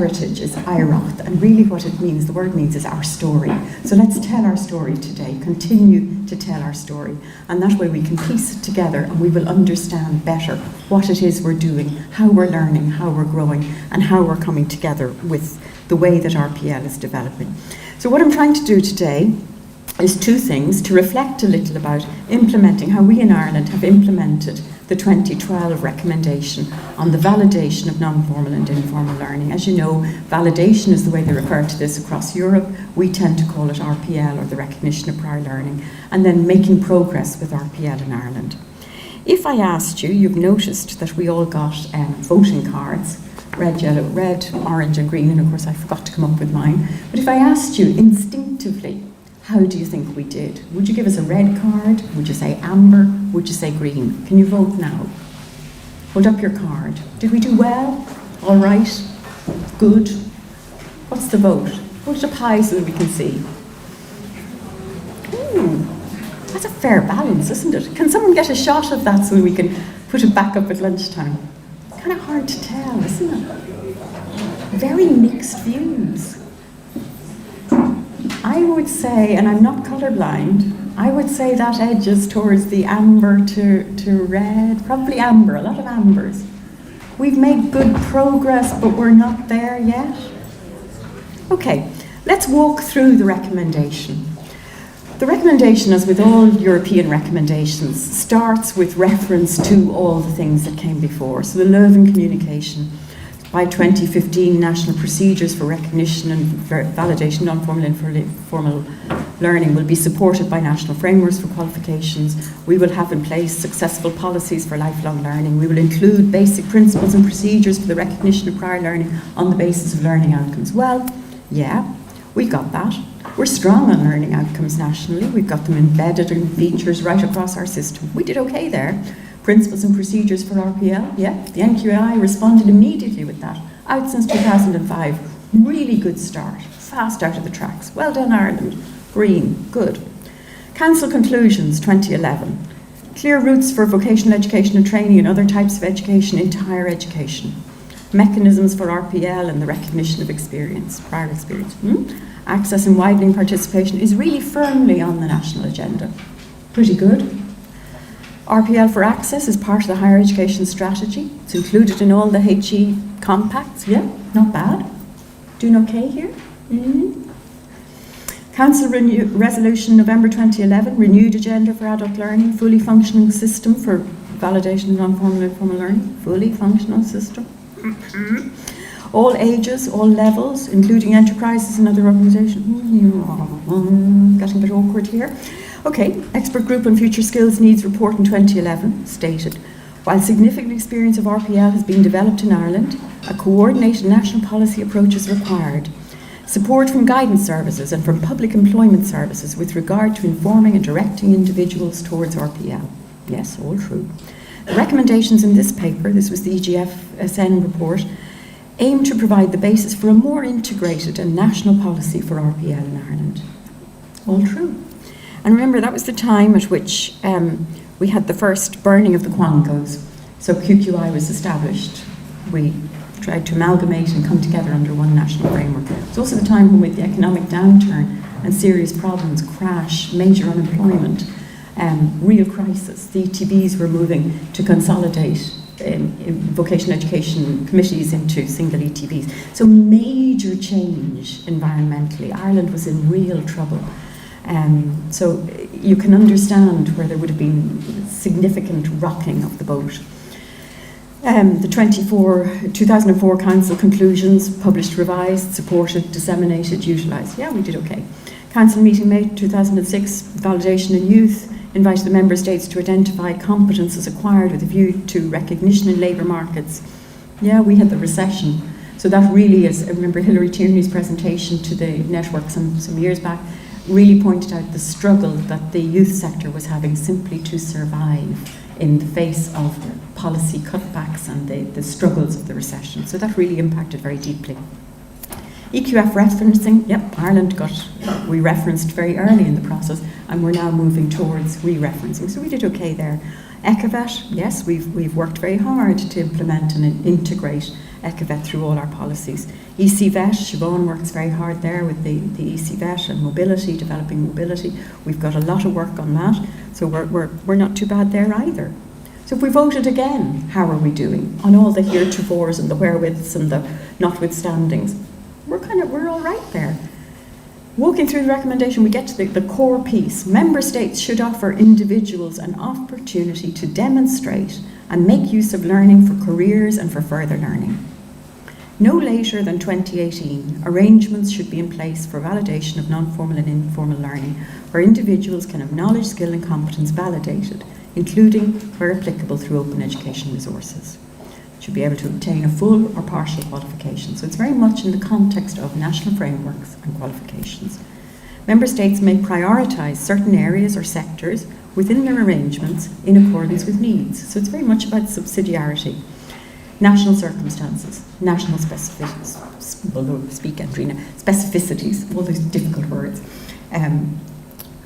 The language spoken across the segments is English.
heritage is Aireacht, and really what it means, the word means, is our story. So let's tell our story today, continue to tell our story, and that way we can piece it together and we will understand better what it is we're doing, how we're learning, how we're growing, and how we're coming together with the way that RPL is developing. So what I'm trying to do today is two things: to reflect a little about implementing, how we in Ireland have implemented the 2012 recommendation on the validation of non-formal and informal learning. As you know, validation is the way they refer to this across Europe. We tend to call it RPL, or the recognition of prior learning, and then making progress with RPL in Ireland. If I asked you, you've noticed that we all got voting cards, red, yellow, red, orange and green, and of course I forgot to come up with mine. But if I asked you instinctively, how do you think we did? Would you give us a red card? Would you say amber? Would you say green? Can you vote now? Hold up your card. Did we do well? All right? Good? What's the vote? Hold it up high so that we can see. Ooh, that's a fair balance, isn't it? Can someone get a shot of that so that we can put it back up at lunchtime? Kind of hard to tell, isn't it? Very mixed views. I would say, and I'm not colourblind, I would say that edges towards the amber to red, probably amber, a lot of ambers. We've made good progress, but we're not there yet. Okay, let's walk through the recommendation. The recommendation, as with all European recommendations, starts with reference to all the things that came before. So the Leuven communication, by 2015, national procedures for recognition and validation, non-formal and informal learning will be supported by national frameworks for qualifications. We will have in place successful policies for lifelong learning. We will include basic principles and procedures for the recognition of prior learning on the basis of learning outcomes. Well, yeah, we got that. We're strong on learning outcomes nationally. We've got them embedded in features right across our system. We did okay there. Principles and procedures for RPL, yeah, the NQI responded immediately with that. Out since 2005, really good start, fast out of the tracks. Well done, Ireland. Green, good. Council conclusions, 2011. Clear routes for vocational education and training and other types of education into higher education. Mechanisms for RPL and the recognition of experience, prior experience. Access and widening participation is really firmly on the national agenda. Pretty good. RPL for access is part of the higher education strategy. It's included in all the HE compacts. Yeah, not bad. Doing okay here? Council resolution November 2011, renewed agenda for adult learning, fully functioning system for validation of non-formal and informal learning, fully functional system. All ages, all levels, including enterprises and other organisations. Getting a bit awkward here. Okay, expert group on future skills needs report in 2011 stated, while significant experience of RPL has been developed in Ireland, a coordinated national policy approach is required. Support from guidance services and from public employment services with regard to informing and directing individuals towards RPL. Yes, all true. The recommendations in this paper, this was the EGF-SN report, aim to provide the basis for a more integrated and national policy for RPL in Ireland. All true. And remember, that was the time at which we had the first burning of the Quangos. So QQI was established. We tried to amalgamate and come together under one national framework. It's also the time when, with the economic downturn and serious problems, crash, major unemployment, real crisis, the ETBs were moving to consolidate in vocational education committees into single ETBs. So major change environmentally. Ireland was in real trouble. So you can understand where there would have been significant rocking of the boat. The 2004 Council conclusions, published, revised, supported, disseminated, utilised. Yeah, we did okay. Council meeting May 2006, validation in youth, invited the Member States to identify competences acquired with a view to recognition in labour markets. Yeah, we had the recession. So that really is, I remember Hilary Tierney's presentation to the network some years back, really pointed out the struggle that the youth sector was having simply to survive in the face of policy cutbacks and the struggles of the recession. So that really impacted very deeply. EQF referencing, yep, Ireland we referenced very early in the process, and we're now moving towards re-referencing. So we did okay there. ECAVET, yes, we've worked very hard to implement and integrate ECVET through all our policies. ECVET, Siobhan works very hard there with the ECVET and mobility, developing mobility. We've got a lot of work on that, so we're not too bad there either. So if we voted again, how are we doing on all the heretofores and the wherewiths and the notwithstandings? We're all right there. Walking through the recommendation, we get to the core piece. Member states should offer individuals an opportunity to demonstrate and make use of learning for careers and for further learning. No later than 2018, arrangements should be in place for validation of non-formal and informal learning, where individuals can have knowledge, skill and competence validated, including, where applicable, through open education resources. Should be able to obtain a full or partial qualification. So it's very much in the context of national frameworks and qualifications. Member states may prioritise certain areas or sectors within their arrangements in accordance with needs. So it's very much about subsidiarity. National circumstances, national specificities, specificities, all those difficult words.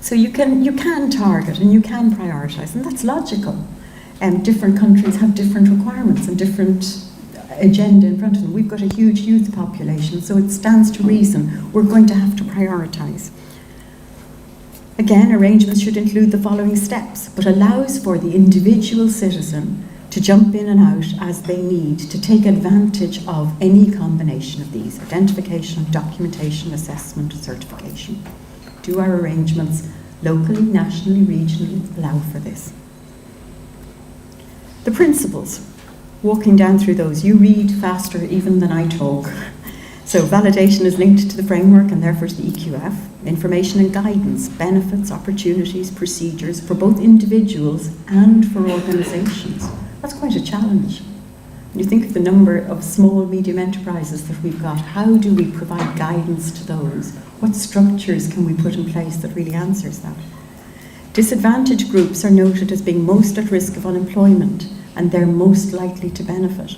So you can target and you can prioritise, and that's logical. Different countries have different requirements and different agenda in front of them. We've got a huge youth population, so it stands to reason we're going to have to prioritise. Again, arrangements should include the following steps, but allows for the individual citizen to jump in and out as they need to take advantage of any combination of these: identification, documentation, assessment, certification. Do our arrangements locally, nationally, regionally allow for this? The principles, walking down through those, you read faster even than I talk. So validation is linked to the framework and therefore to the EQF. Information and guidance, benefits, opportunities, procedures for both individuals and for organisations. That's quite a challenge. When you think of the number of small, medium enterprises that we've got, how do we provide guidance to those? What structures can we put in place that really answers that? Disadvantaged groups are noted as being most at risk of unemployment, and they're most likely to benefit.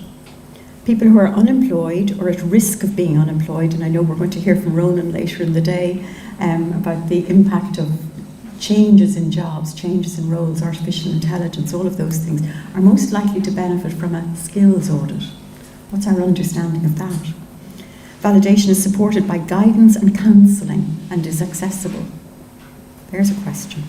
People who are unemployed or at risk of being unemployed, and I know we're going to hear from Ronan later in the day about the impact of changes in jobs, changes in roles, artificial intelligence, all of those things, are most likely to benefit from a skills audit. What's our understanding of that? Validation is supported by guidance and counselling and is accessible. There's a question.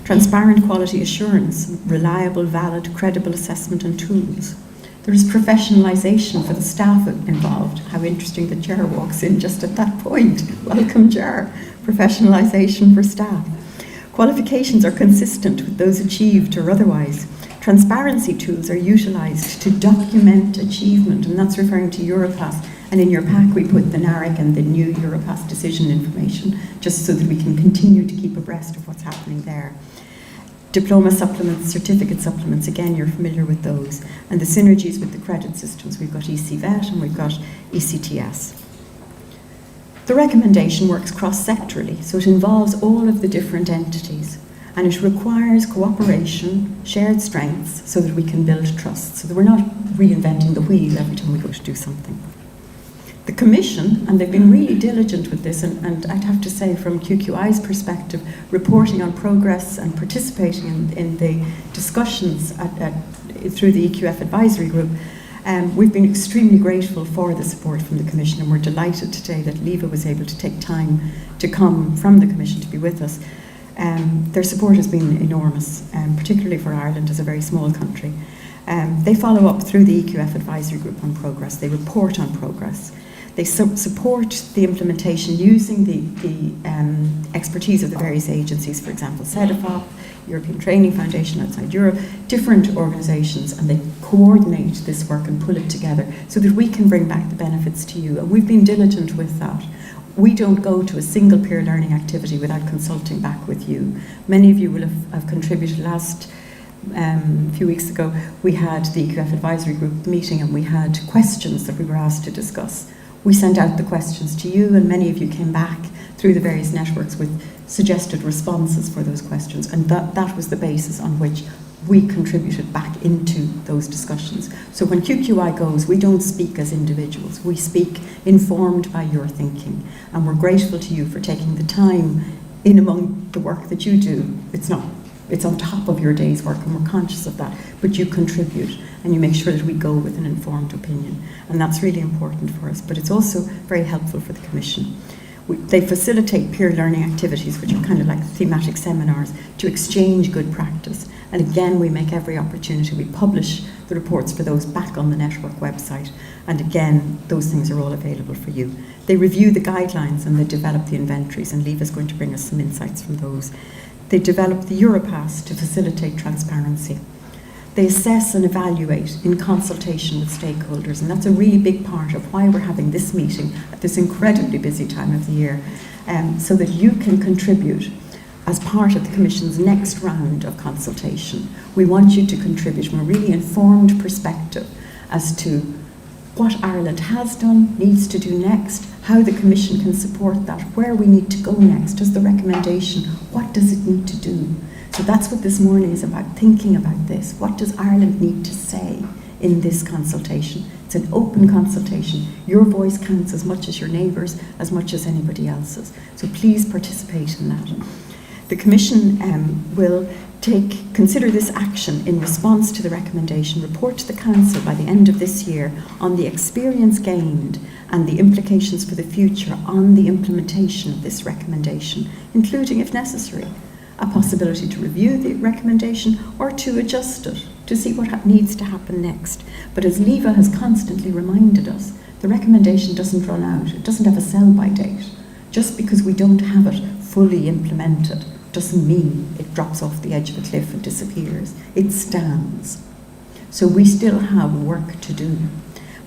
Transparent quality assurance, reliable, valid, credible assessment and tools. There is professionalisation for the staff involved. How interesting that Ger walks in just at that point. Welcome, Ger. Professionalisation for staff. Qualifications are consistent with those achieved or otherwise. Transparency tools are utilised to document achievement, and that's referring to Europass. And in your pack we put the NARIC and the new Europass decision information, just so that we can continue to keep abreast of what's happening there. Diploma supplements, certificate supplements, again you're familiar with those. And the synergies with the credit systems, we've got ECVET and we've got ECTS. The recommendation works cross-sectorally, so it involves all of the different entities, and it requires cooperation, shared strengths, so that we can build trust, so that we're not reinventing the wheel every time we go to do something. The Commission, and they've been really diligent with this, and I'd have to say from QQI's perspective, reporting on progress and participating in the discussions through the EQF advisory group, we've been extremely grateful for the support from the Commission, and we're delighted today that Leva was able to take time to come from the Commission to be with us. Their support has been enormous, particularly for Ireland as a very small country. They follow up through the EQF advisory group on progress. They report on progress. They support the implementation using the expertise of the various agencies, for example, CEDEFOP, European Training Foundation outside Europe, different organisations, and they coordinate this work and pull it together so that we can bring back the benefits to you. And we've been diligent with that. We don't go to a single peer learning activity without consulting back with you. Many of you will have contributed. Last few weeks ago, we had the EQF advisory group meeting and we had questions that we were asked to discuss. We sent out the questions to you, and many of you came back through the various networks with suggested responses for those questions, and that was the basis on which we contributed back into those discussions. So when QQI goes, we don't speak as individuals, we speak informed by your thinking, and we're grateful to you for taking the time in among the work that you do. It's not it's on top of your day's work, and we're conscious of that, but you contribute and you make sure that we go with an informed opinion, and that's really important for us, but it's also very helpful for the Commission. They facilitate peer learning activities, which are kind of like thematic seminars, to exchange good practice. And again, we make every opportunity. We publish the reports for those back on the network website. And again, those things are all available for you. They review the guidelines and they develop the inventories, and Leva's going to bring us some insights from those. They develop the Europass to facilitate transparency. They assess and evaluate in consultation with stakeholders, and that's a really big part of why we're having this meeting at this incredibly busy time of the year, so that you can contribute as part of the Commission's next round of consultation. We want you to contribute from a really informed perspective as to what Ireland has done, needs to do next, how the Commission can support that, where we need to go next, does the recommendation, what does it need to do? So that's what this morning is about, thinking about this. What does Ireland need to say in this consultation? It's an open consultation. Your voice counts as much as your neighbours, as much as anybody else's. So please participate in that. The Commission will consider this action in response to the recommendation, report to the Council by the end of this year on the experience gained and the implications for the future on the implementation of this recommendation, including, if necessary, a possibility to review the recommendation or to adjust it, to see what needs to happen next. But as Leva has constantly reminded us, the recommendation doesn't run out. It doesn't have a sell-by date. Just because we don't have it fully implemented doesn't mean it drops off the edge of a cliff and disappears. It stands. So we still have work to do.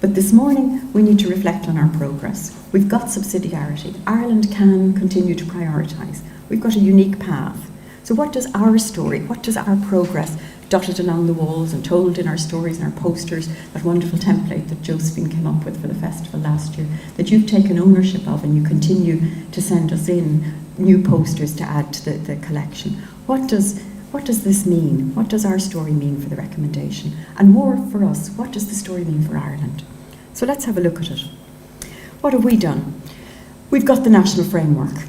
But this morning, we need to reflect on our progress. We've got subsidiarity. Ireland can continue to prioritise. We've got a unique path. So what does our story, what does our progress, dotted along the walls and told in our stories and our posters, that wonderful template that Josephine came up with for the festival last year, that you've taken ownership of and you continue to send us in new posters to add to the collection. What does this mean? What does our story mean for the recommendation? And more for us, what does the story mean for Ireland? So let's have a look at it. What have we done? We've got the national framework.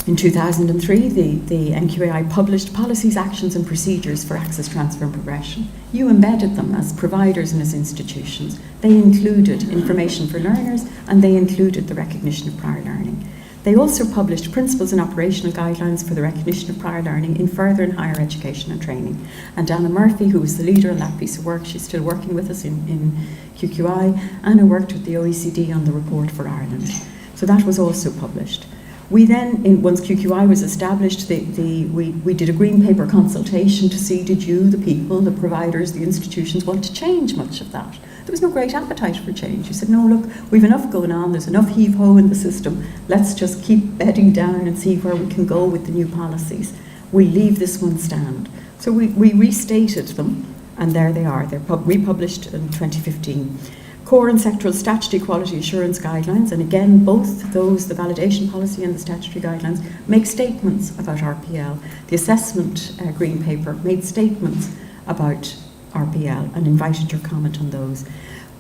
In 2003, the NQAI published policies, actions and procedures for access, transfer and progression. You embedded them as providers and as institutions. They included information for learners and they included the recognition of prior learning. They also published principles and operational guidelines for the recognition of prior learning in further and higher education and training. And Anna Murphy, who was the leader on that piece of work, she's still working with us in QQI, Anna worked with the OECD on the report for Ireland. So that was also published. We then, once QQI was established, we did a green paper consultation to see, did you, the people, the providers, the institutions want to change much of that? There was no great appetite for change. You said, no, look, we've enough going on, there's enough heave-ho in the system, let's just keep bedding down and see where we can go with the new policies. We leave this one stand. So we restated them, and there they are. They're republished in 2015. Core and sectoral statutory quality assurance guidelines, and again, both those, the validation policy and the statutory guidelines, make statements about RPL. The assessment green paper made statements about RPL and invited your comment on those.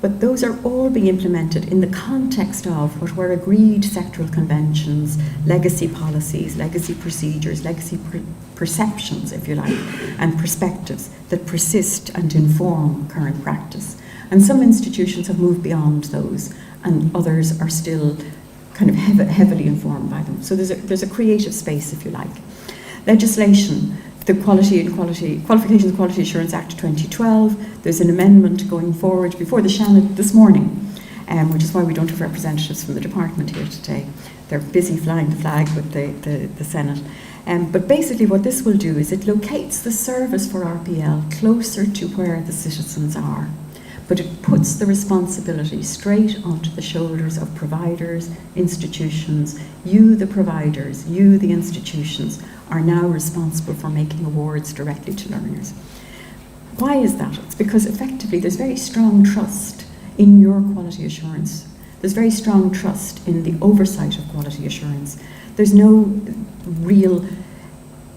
But those are all being implemented in the context of what were agreed sectoral conventions, legacy policies, legacy procedures, legacy perceptions, if you like, and perspectives that persist and inform current practice. And some institutions have moved beyond those, and others are still kind of heavily informed by them. So there's a creative space, if you like. Legislation, the Qualifications and Quality Assurance Act 2012. There's an amendment going forward before the Shannon this morning, which is why we don't have representatives from the department here today. They're busy flying the flag with the Senate. But basically what this will do is it locates the service for RPL closer to where the citizens are. But it puts the responsibility straight onto the shoulders of providers, institutions. You, the providers, you, the institutions, are now responsible for making awards directly to learners. Why is that? It's because effectively there's very strong trust in your quality assurance. There's very strong trust in the oversight of quality assurance. There's no real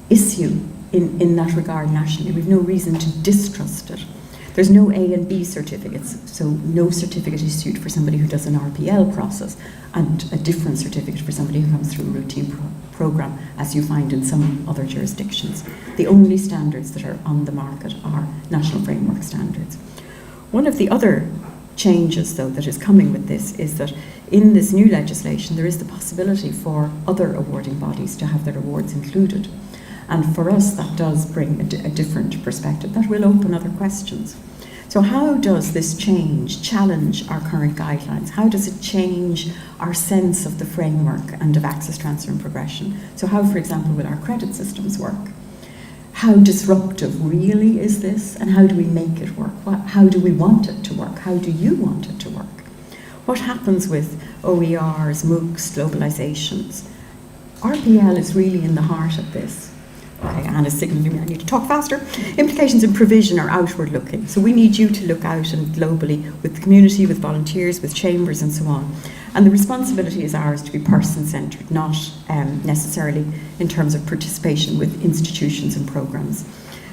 issue in that regard nationally. We've no reason to distrust it. There's no A and B certificates, so no certificate is issued for somebody who does an RPL process and a different certificate for somebody who comes through a routine programme, as you find in some other jurisdictions. The only standards that are on the market are national framework standards. One of the other changes, though, that is coming with this is that in this new legislation there is the possibility for other awarding bodies to have their awards included. And for us, that does bring a different perspective. That will open other questions. So how does this change challenge our current guidelines? How does it change our sense of the framework and of access, transfer and progression? So how, for example, will our credit systems work? How disruptive really is this, and how do we make it work? How do we want it to work? How do you want it to work? What happens with OERs, MOOCs, globalisations? RPL is really in the heart of this. Okay, Anna's signalling me I need to talk faster. Implications in provision are outward looking. So we need you to look out and globally with the community, with volunteers, with chambers and so on. And the responsibility is ours to be person-centred, not necessarily in terms of participation with institutions and programmes.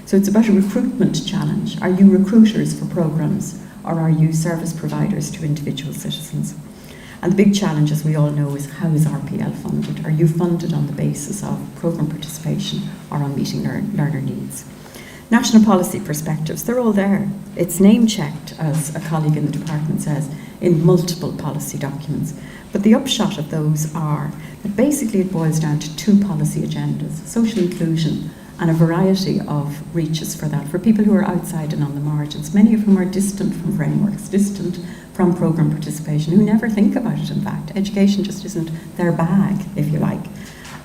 So it's about a recruitment challenge. Are you recruiters for programmes, or are you service providers to individual citizens? And the big challenge, as we all know, is how is RPL funded? Are you funded on the basis of programme participation or on meeting learner needs? National policy perspectives, they're all there. It's name-checked, as a colleague in the department says, in multiple policy documents. But the upshot of those are that basically it boils down to two policy agendas: social inclusion and a variety of reaches for that, for people who are outside and on the margins, many of whom are distant from frameworks, distant from programme participation, who never think about it, in fact. Education just isn't their bag, if you like.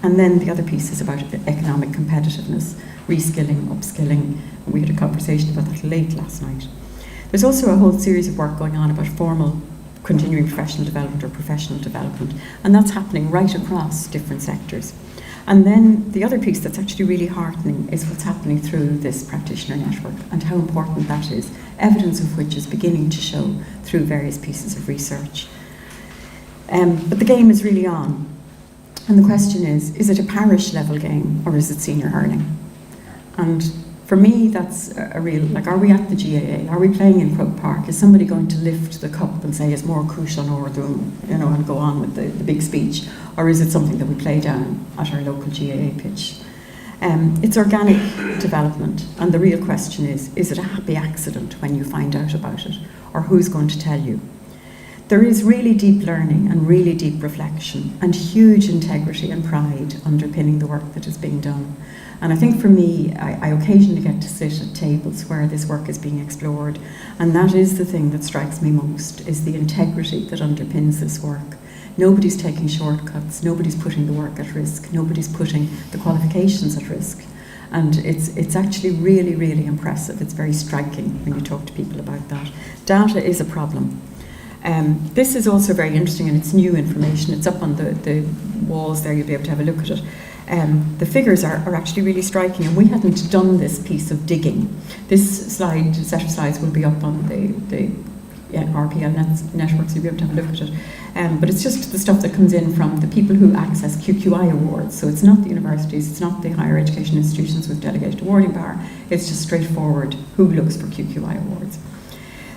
And then the other piece is about economic competitiveness, reskilling, upskilling. We had a conversation about that late last night. There's also a whole series of work going on about formal continuing professional development or professional development, and that's happening right across different sectors. And then the other piece that's actually really heartening is what's happening through this practitioner network and how important that is, evidence of which is beginning to show through various pieces of research. But the game is really on. And the question is it a parish level game or is it senior hurling? And for me, that's a real, like, are we at the GAA? Are we playing in Croke Park? Is somebody going to lift the cup and say it's more crucial Northern, and go on with the big speech? Or is it something that we play down at our local GAA pitch? It's organic development, and the real question is it a happy accident when you find out about it? Or who's going to tell you? There is really deep learning and really deep reflection and huge integrity and pride underpinning the work that is being done. And I think for me, I occasionally get to sit at tables where this work is being explored, and that is the thing that strikes me most, is the integrity that underpins this work. Nobody's taking shortcuts, nobody's putting the work at risk, nobody's putting the qualifications at risk. And it's actually really, really impressive. It's very striking when you talk to people about that. Data is a problem. This is also very interesting, and it's new information. It's up on the walls there, you'll be able to have a look at it. The figures are actually really striking, and we hadn't done this piece of digging. This set of slides will be up on the RPL network, so you'll be able to have a look at it. But it's just the stuff that comes in from the people who access QQI awards. So it's not the universities, it's not the higher education institutions with delegated awarding power. It's just straightforward who looks for QQI awards.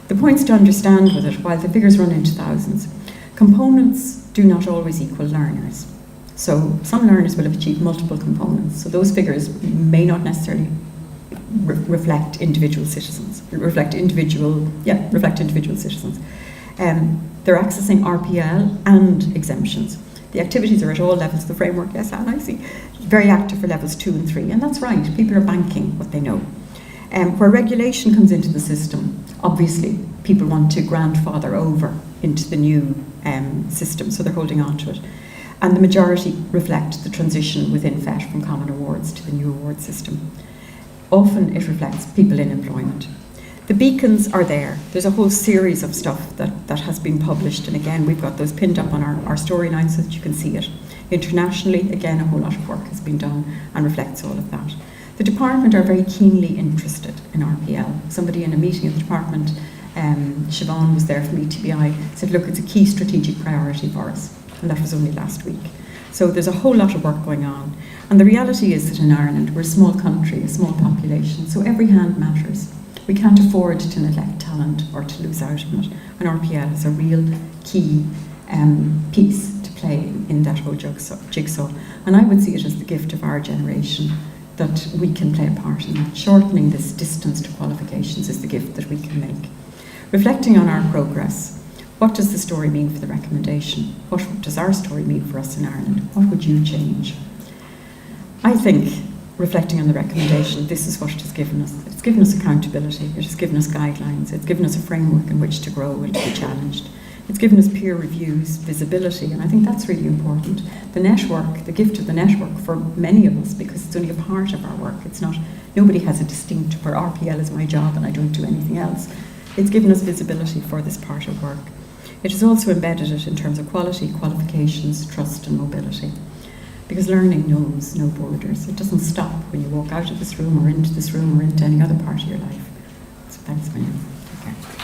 The points to understand with it, while the figures run into thousands, components do not always equal learners. So some learners will have achieved multiple components. So those figures may not necessarily reflect individual citizens. Reflect individual citizens. They're accessing RPL and exemptions. The activities are at all levels of the framework. Yes, Anne, I see. Very active for levels 2 and 3, and that's right. People are banking what they know. Where regulation comes into the system, obviously people want to grandfather over into the new system, so they're holding on to it. And the majority reflect the transition within FET from common awards to the new award system. Often it reflects people in employment. The beacons are there. There's a whole series of stuff that has been published, and again we've got those pinned up on our storyline so that you can see it. Internationally, again, a whole lot of work has been done and reflects all of that. The department are very keenly interested in RPL. Somebody in a meeting at the department, Siobhan was there from ETBI, said, look, it's a key strategic priority for us. And that was only last week. So there's a whole lot of work going on. And the reality is that in Ireland, we're a small country, a small population, so every hand matters. We can't afford to neglect talent or to lose out on it. And RPL is a real key piece to play in that whole jigsaw. And I would see it as the gift of our generation, that we can play a part in that. Shortening this distance to qualifications is the gift that we can make. Reflecting on our progress, what does the story mean for the recommendation? What does our story mean for us in Ireland? What would you change? I think, reflecting on the recommendation, this is what it has given us. It's given us accountability, it has given us guidelines, it's given us a framework in which to grow and to be challenged. It's given us peer reviews, visibility, and I think that's really important. The network, the gift of the network for many of us, because it's only a part of our work. It's not, nobody has a distinct, where RPL is my job and I don't do anything else. It's given us visibility for this part of work. It has also embedded it in terms of quality, qualifications, trust and mobility. Because learning knows no borders. It doesn't stop when you walk out of this room or into this room or into any other part of your life. So thanks, William. Take care.